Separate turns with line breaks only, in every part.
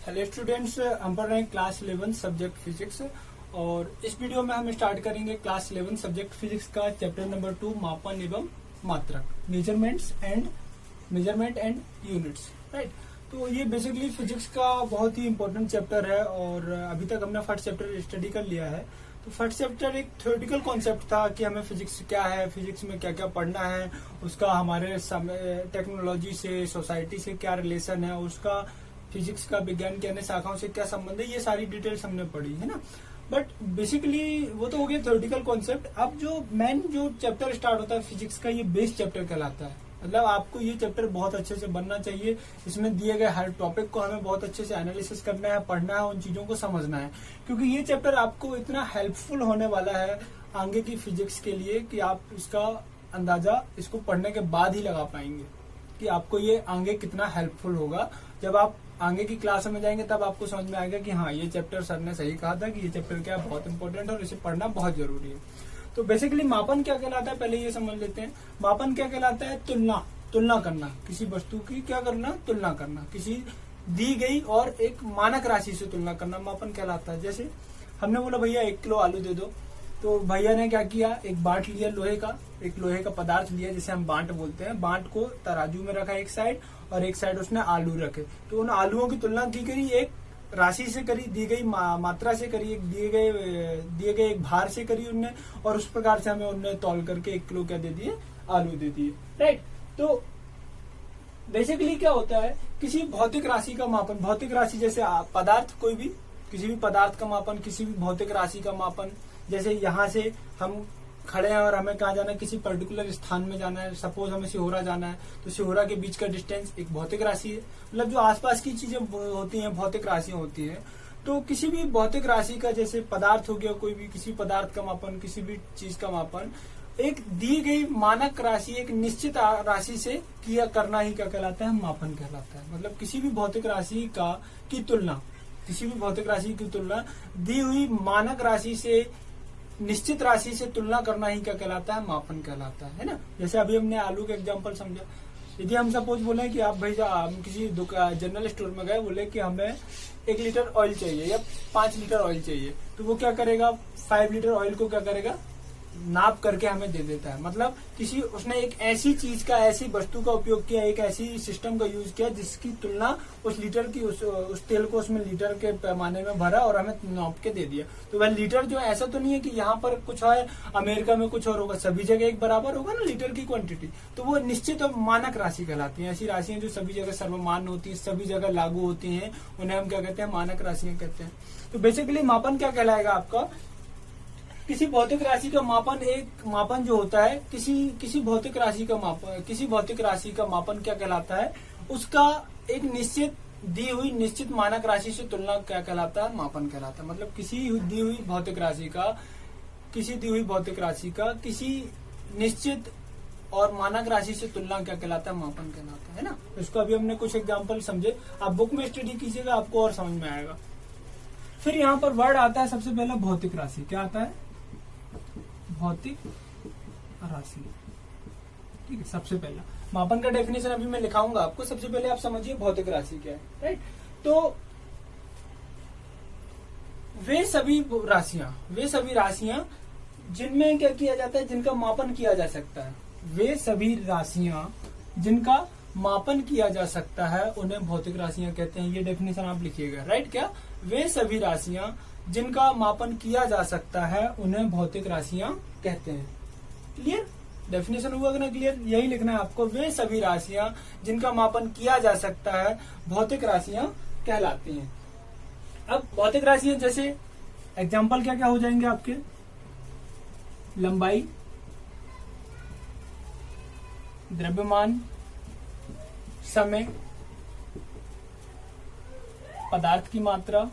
Hello students, हम पढ़ रहे हैं क्लास 11 सब्जेक्ट फिजिक्स। और इस वीडियो में हम स्टार्ट करेंगे क्लास 11 सब्जेक्ट फिजिक्स का चैप्टर नंबर 2 मापन एवं मात्रक, मेजरमेंट एंड यूनिट्स। राइट, तो ये बेसिकली फिजिक्स का बहुत ही इंपॉर्टेंट चैप्टर है और अभी तक हमने फर्स्ट चैप्टर स्टडी कर लिया है। तो फर्स्ट चैप्टर एक थ्योरेटिकल कॉन्सेप्ट था कि हमें फिजिक्स क्या है, फिजिक्स में क्या क्या पढ़ना है, उसका हमारे टेक्नोलॉजी से, सोसाइटी से क्या रिलेशन है, उसका फिजिक्स का विज्ञान के अन्य शाखाओं से क्या संबंध है, ये सारी डिटेल्स हमने पढ़ी है ना। बट बेसिकली वो तो हो गया थ्योरेटिकल कॉन्सेप्ट। अब जो मेन जो चैप्टर स्टार्ट होता है फिजिक्स का, ये बेस चैप्टर कहलाता है। मतलब आपको ये चैप्टर बहुत अच्छे से बनना चाहिए। इसमें दिए गए हर टॉपिक को हमें बहुत अच्छे से एनालिसिस करना है, पढ़ना है, उन चीजों को समझना है, क्योंकि ये चैप्टर आपको इतना हेल्पफुल होने वाला है आगे की फिजिक्स के लिए कि आप इसका अंदाजा इसको पढ़ने के बाद ही लगा पाएंगे कि आपको ये आगे कितना हेल्पफुल होगा। जब आप आगे की क्लास में जाएंगे तब आपको समझ में आएगा कि हाँ, ये चैप्टर सर ने सही कहा था कि ये चैप्टर क्या बहुत इंपॉर्टेंट है और इसे पढ़ना बहुत जरूरी है। तो बेसिकली मापन क्या कहलाता है, पहले ये समझ लेते हैं। मापन क्या कहलाता है? तुलना करना, किसी वस्तु की क्या करना, तुलना करना, किसी दी गई और एक मानक राशि से तुलना करना मापन कहलाता है। जैसे हमने बोला भैया 1 किलो आलू दे दो, तो भैया ने क्या किया, एक बाट लिया लोहे का पदार्थ लिया जिसे हम बाट बोलते हैं। बाट को तराजू में रखा एक साइड और एक साइड उसने आलू रखे। तो उन आलूओं की तुलना की करी, एक राशि से करी, दी गई मात्रा से करी, एक दिए गए एक भार से करी उनने, और उस प्रकार से हमें उनने तौल करके 1 किलो क्या दे दिए, आलू दे दिए। राइट, तो बेसिकली क्या होता है, किसी भौतिक राशि का मापन, भौतिक राशि जैसे पदार्थ, कोई भी किसी भी पदार्थ का मापन, किसी भी भौतिक राशि का मापन। जैसे यहाँ से हम खड़े हैं और हमें कहाँ जाना है, किसी पर्टिकुलर स्थान में जाना है। सपोज हमें सिहोरा जाना है, तो सिहोरा के बीच का डिस्टेंस एक भौतिक राशि है। मतलब जो आसपास की चीजें होती हैं भौतिक राशियां होती हैं। तो किसी भी भौतिक राशि का, जैसे पदार्थ हो गया, कोई भी किसी पदार्थ का मापन, किसी भी चीज का मापन एक दी गई मानक राशि, एक निश्चित राशि से किया करना ही क्या कहलाता है, मापन कहलाता है। मतलब किसी भी भौतिक राशि की तुलना, किसी भी भौतिक राशि की तुलना दी हुई मानक राशि से, निश्चित राशि से तुलना करना ही क्या कहलाता है, मापन कहलाता है ना। जैसे अभी हमने आलू का एग्जांपल समझा। यदि हम सपोज बोले कि आप भैया हम किसी जनरल स्टोर में गए, बोले कि हमें 1 लीटर ऑयल चाहिए या 5 लीटर ऑयल चाहिए, तो वो क्या करेगा, 5 लीटर ऑयल को क्या करेगा, नाप करके हमें दे देता है। मतलब उसने एक ऐसी चीज का, ऐसी वस्तु का उपयोग किया, एक ऐसी सिस्टम का यूज किया जिसकी तुलना उस लीटर की, उस तेल को उसमें लीटर के पैमाने में भरा और हमें नाप के दे दिया। तो वह लीटर जो ऐसा तो नहीं है कि यहाँ पर कुछ है, अमेरिका में कुछ और होगा, सभी जगह एक बराबर होगा ना लीटर की क्वांटिटी। तो वो निश्चित और मानक राशि कहलाती है। ऐसी राशियां जो सभी जगह सर्वमान्य होती है, सभी जगह लागू होती है, उन्हें हम क्या कहते हैं, मानक राशियां कहते हैं। तो बेसिकली मापन क्या कहलाएगा आपका, किसी भौतिक राशि का मापन, एक मापन जो होता है किसी भौतिक राशि का मापन, किसी भौतिक राशि का मापन क्या कहलाता है, उसका एक निश्चित दी हुई निश्चित मानक राशि से तुलना क्या कहलाता है, मापन कहलाता है। मतलब किसी दी हुई भौतिक राशि का किसी निश्चित और मानक राशि से तुलना क्या कहलाता है, मापन कहलाता है ना। इसको अभी हमने कुछ एग्जाम्पल समझे, आप बुक में स्टडी कीजिएगा, आपको और समझ में आएगा। फिर यहाँ पर वर्ड आता है सबसे पहला भौतिक राशि। क्या आता है, भौतिक राशि। ठीक है, सबसे पहला मापन का डेफिनेशन अभी मैं लिखाऊंगा आपको। सबसे पहले आप समझिए भौतिक राशि क्या है। राइट, तो वे सभी राशियां जिनमें क्या किया जाता है, जिनका मापन किया जा सकता है। वे सभी राशियां जिनका मापन किया जा सकता है उन्हें भौतिक राशियां कहते हैं। ये डेफिनेशन आप लिखिएगा। राइट, क्या, वे सभी राशियां जिनका मापन किया जा सकता है उन्हें भौतिक राशियां कहते हैं। क्लियर, डेफिनेशन हुआ कि ना क्लियर, यही लिखना है आपको। वे सभी राशियां जिनका मापन किया जा सकता है भौतिक राशियां कहलाती हैं। अब भौतिक राशियां जैसे एग्जांपल क्या क्या हो जाएंगे आपके, लंबाई, द्रव्यमान, समय, पदार्थ की मात्रा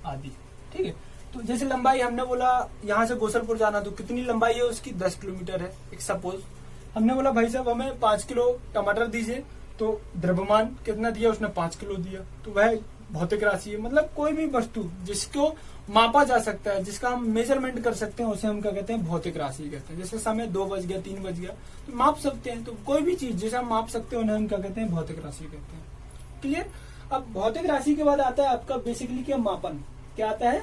आदि। ठीक है, तो जैसे लंबाई हमने बोला, यहाँ से गोसलपुर जाना, तो कितनी लंबाई है उसकी, 10 किलोमीटर है। एक सपोज हमने बोला भाई साहब हमें 5 किलो टमाटर दीजिए, तो द्रव्यमान कितना दिया उसने, 5 किलो दिया, तो वह भौतिक राशि है। मतलब कोई भी वस्तु जिसको मापा जा सकता है, जिसका हम मेजरमेंट कर सकते हैं, उसे हम क्या कहते हैं, भौतिक राशि कहते हैं। जैसे समय 2 बज गया, 3 बज गया, तो माप सकते हैं। तो कोई भी चीज जिसे हम माप सकते हैं उन्हें हम क्या कहते हैं, भौतिक राशि कहते हैं। क्लियर। अब भौतिक राशि के बाद आता है आपका बेसिकली क्या, मापन। क्या आता है,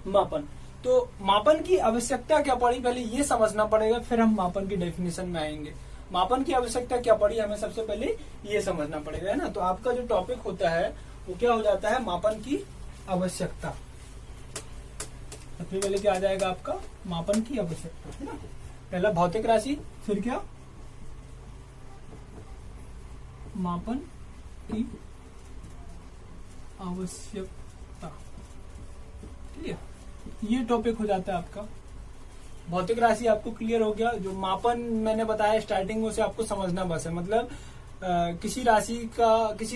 मापन। तो मापन की आवश्यकता क्या पड़ी, पहले ये समझना पड़ेगा, फिर हम मापन की डेफिनेशन में आएंगे। मापन की आवश्यकता क्या पड़ी, हमें सबसे पहले ये समझना पड़ेगा, है ना। तो आपका जो टॉपिक होता है वो क्या हो जाता है, मापन की आवश्यकता। सबसे पहले क्या आ जाएगा आपका, मापन की आवश्यकता, है ना। पहला भौतिक राशि, फिर क्या, मापन की आवश्यकता। क्लियर, ये टॉपिक हो जाता है आपका। भौतिक राशि आपको क्लियर हो गया। जो मापन मैंने बताया स्टार्टिंग में से आपको समझना बस है, मतलब किसी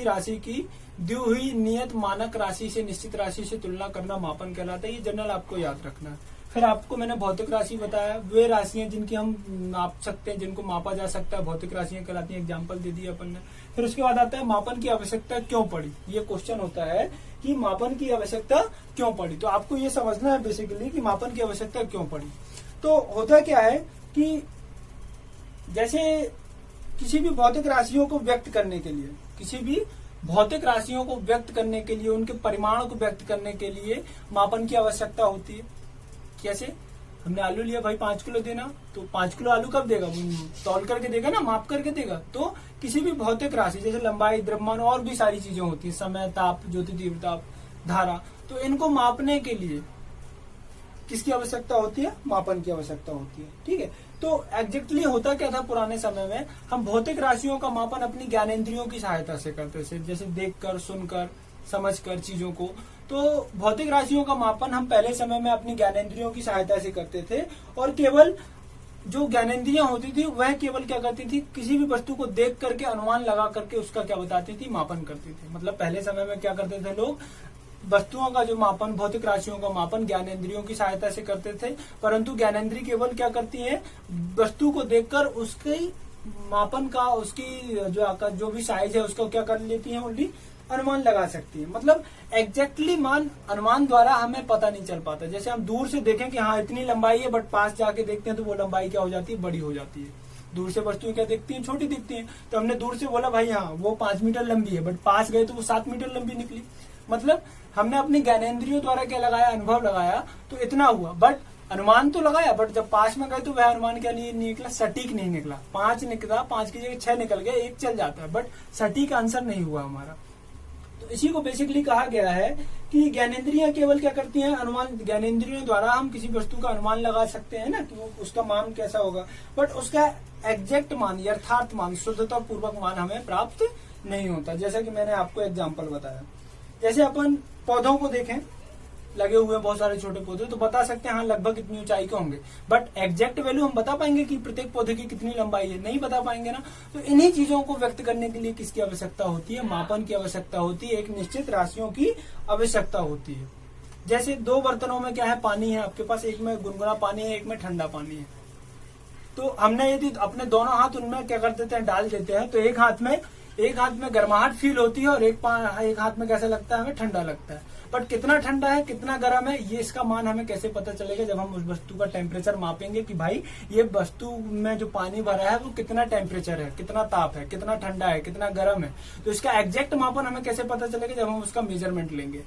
राशि की दी हुई नियत मानक राशि से निश्चित राशि से तुलना करना मापन कहलाता है। ये जनरल आपको याद रखना है। फिर आपको मैंने भौतिक राशि बताया, वे राशियां जिनकी हम नाप सकते हैं, जिनको मापा जा सकता है, भौतिक राशियां कहलाती हैं। एग्जाम्पल दे दिया अपन ने। फिर उसके बाद आता है मापन की आवश्यकता क्यों पड़ी। ये क्वेश्चन होता है कि मापन की आवश्यकता क्यों पड़ी। तो आपको ये समझना है बेसिकली कि मापन की आवश्यकता क्यों पड़ी। तो होता क्या है कि जैसे किसी भी भौतिक राशियों को व्यक्त करने के लिए, किसी भी भौतिक राशियों को व्यक्त करने के लिए, उनके परिमाण को व्यक्त करने के लिए मापन की आवश्यकता होती है। कैसे, हमने आलू लिया भाई 5 किलो देना, तो 5 किलो आलू कब देगा, तौल करके देगा ना, माप करके देगा। तो किसी भी भौतिक राशि जैसे लंबाई, द्रव्यमान और भी सारी चीजें होती है, समय, ताप, ज्योति तीव्रता, धारा, तो इनको मापने के लिए किसकी आवश्यकता होती है, मापन की आवश्यकता होती है। ठीक है। तो एग्जैक्टली होता क्या था पुराने समय में, हम भौतिक राशियों का मापन अपनी ज्ञानेंद्रियों की सहायता से करते थे, जैसे देखकर, सुनकर, समझकर चीजों को। तो भौतिक राशियों का मापन हम पहले समय में अपनी ज्ञानेंद्रियों की सहायता से करते थे, और केवल जो ज्ञानेंद्रियां होती थी वह केवल क्या करती थी, किसी भी वस्तु को देख करके, अनुमान लगा करके उसका क्या बताती थी, मापन करती थी। मतलब पहले समय में क्या करते थे लोग, वस्तुओं का जो मापन, भौतिक राशियों का मापन ज्ञानेंद्रियों की सहायता से करते थे। परंतु ज्ञानेंद्रिय केवल क्या करती है, वस्तु को देखकर उसके मापन का, उसकी जो भी साइज है उसका क्या कर लेती है, ओनली अनुमान लगा सकती है। मतलब एग्जैक्टली मान, अनुमान द्वारा हमें पता नहीं चल पाता। जैसे हम दूर से देखें कि हाँ इतनी लंबाई है, बट पास जाके देखते हैं तो वो लंबाई क्या हो जाती है, बड़ी हो जाती है। दूर से वस्तुएं क्या दिखती हैं, छोटी दिखती हैं। तो हमने दूर से बोला भाई हाँ वो 5 मीटर लंबी है, बट पास गए तो वो 7 मीटर लंबी निकली। मतलब हमने अपनी ज्ञानेंद्रियों द्वारा क्या लगाया, अनुभव लगाया, तो इतना हुआ, बट अनुमान तो लगाया, बट जब पास में गए तो वह अनुमान क्या नहीं निकला, सटीक नहीं निकला। 5 निकला, 5 की जगह 6 निकल गया, 1 चल जाता है, बट सटीक आंसर नहीं हुआ हमारा। तो इसी को बेसिकली कहा गया है कि ज्ञानेंद्रियां केवल क्या करती हैं, अनुमान, ज्ञानेंद्रियों द्वारा हम किसी वस्तु का अनुमान लगा सकते हैं ना कि वो उसका मान कैसा होगा, बट उसका एग्जैक्ट मान, यथार्थ मान, शुद्धता पूर्वक मान हमें प्राप्त नहीं होता। जैसा कि मैंने आपको एग्जाम्पल बताया, जैसे अपन पौधों को देखें, लगे हुए बहुत सारे छोटे पौधे, तो बता सकते हैं हाँ लगभग इतनी ऊंचाई के होंगे, बट एग्जैक्ट वैल्यू हम बता पाएंगे कि प्रत्येक पौधे की कितनी लंबाई है, नहीं बता पाएंगे ना। तो इन्हीं चीजों को व्यक्त करने के लिए किसकी आवश्यकता होती है, मापन की आवश्यकता होती है, एक निश्चित राशियों की आवश्यकता होती है। जैसे 2 बर्तनों में क्या है, पानी है आपके पास, एक में गुनगुना पानी है, एक में ठंडा पानी है। तो हमने यदि अपने दोनों हाथ उनमें क्या कर देते हैं, डाल देते हैं, तो एक हाथ में गर्माहट फील होती है और एक हाथ में कैसा लगता है, हमें ठंडा लगता है। बट कितना ठंडा है, कितना गर्म है, ये इसका मान हमें कैसे पता चलेगा, जब हम उस वस्तु का टेम्परेचर मापेंगे कि भाई ये वस्तु में जो पानी भरा है वो कितना टेम्परेचर है, कितना ताप है, कितना ठंडा है, कितना गर्म है। तो इसका एग्जैक्ट मापन हमें कैसे पता चलेगा, जब हम उसका मेजरमेंट लेंगे।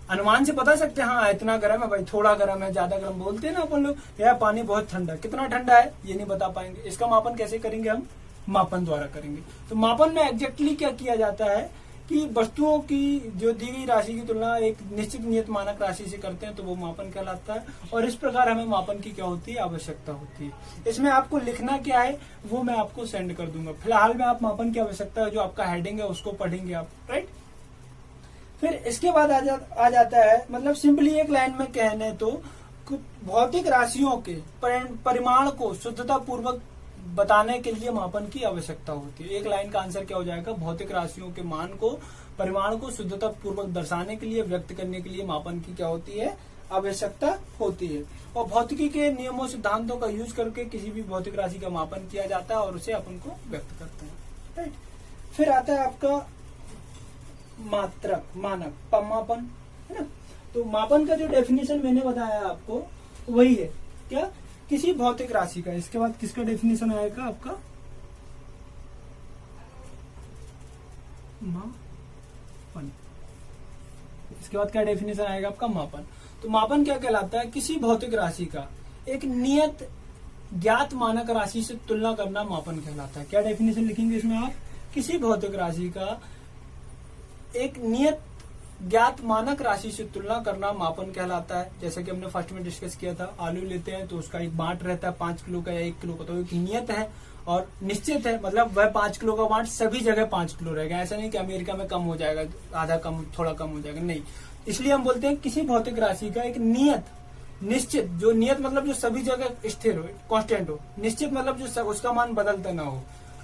अनुमान से बता सकते हैं हाँ इतना गर्म है भाई, थोड़ा गर्म है, ज्यादा गर्म, बोलते हैं ना अपन लोग, यार पानी बहुत ठंडा, कितना ठंडा है ये नहीं बता पाएंगे। इसका मापन कैसे करेंगे, हम मापन द्वारा करेंगे। तो मापन में एग्जैक्टली क्या किया जाता है कि वस्तुओं की जो दी गई राशि की तुलना एक निश्चित नियत मानक राशि से करते हैं, तो वो मापन कहलाता है। और इस प्रकार हमें मापन की क्या होती है, आवश्यकता होती है। इसमें आपको लिखना क्या है वो मैं आपको सेंड कर दूंगा। फिलहाल में आप मापन की आवश्यकता है जो आपका हेडिंग है उसको पढ़ेंगे आप, राइट। फिर इसके बाद आ जाता है, मतलब सिंपली एक लाइन में कहने तो भौतिक राशियों के परिमाण को शुद्धता पूर्वक बताने के लिए मापन की आवश्यकता होती है। एक लाइन का आंसर क्या हो जाएगा, भौतिक राशियों के मान को, परिमाण को शुद्धता पूर्वक दर्शाने के लिए, व्यक्त करने के लिए मापन की क्या होती है, आवश्यकता होती है। और भौतिकी के नियमों, सिद्धांतों का यूज करके किसी भी भौतिक राशि का मापन किया जाता है और उसे अपन को व्यक्त करते हैं, राइट। फिर आता है आपका मात्रक, मानक, मापन, है ना। तो मापन का जो डेफिनेशन मैंने बताया आपको वही है क्या, किसी भौतिक राशि का। इसके बाद किसका डेफिनेशन आएगा आपका, 1। इसके बाद क्या डेफिनेशन आएगा आपका? मापन। तो मापन क्या कहलाता है? किसी भौतिक राशि का एक नियत ज्ञात मानक राशि से तुलना करना मापन कहलाता है। क्या डेफिनेशन लिखेंगे इसमें आप? किसी भौतिक राशि का एक नियत ज्ञात मानक राशि से तुलना करना मापन कहलाता है। जैसे कि हमने फर्स्ट में डिस्कस किया था, आलू लेते हैं तो उसका एक बांट रहता है 5 किलो का या 1 किलो का, तो एक नियत है और निश्चित है, मतलब वह 5 किलो का बांट सभी जगह 5 किलो रहेगा। ऐसा नहीं कि अमेरिका में कम हो जाएगा, आधा कम, थोड़ा कम हो जाएगा, नहीं। इसलिए हम बोलते हैं किसी भौतिक राशि का एक नियत, निश्चित, जो नियत मतलब जो सभी जगह स्थिर हो, कांस्टेंट हो, निश्चित मतलब जो उसका मान बदलता ना हो,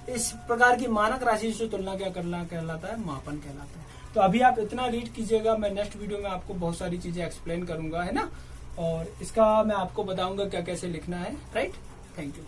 इस प्रकार की मानक राशि से तुलना क्या करना कहलाता है? मापन कहलाता है। तो अभी आप इतना रीड कीजिएगा, मैं नेक्स्ट वीडियो में आपको बहुत सारी चीजें एक्सप्लेन करूंगा, है ना, और इसका मैं आपको बताऊंगा क्या कैसे लिखना है। Right, thank you.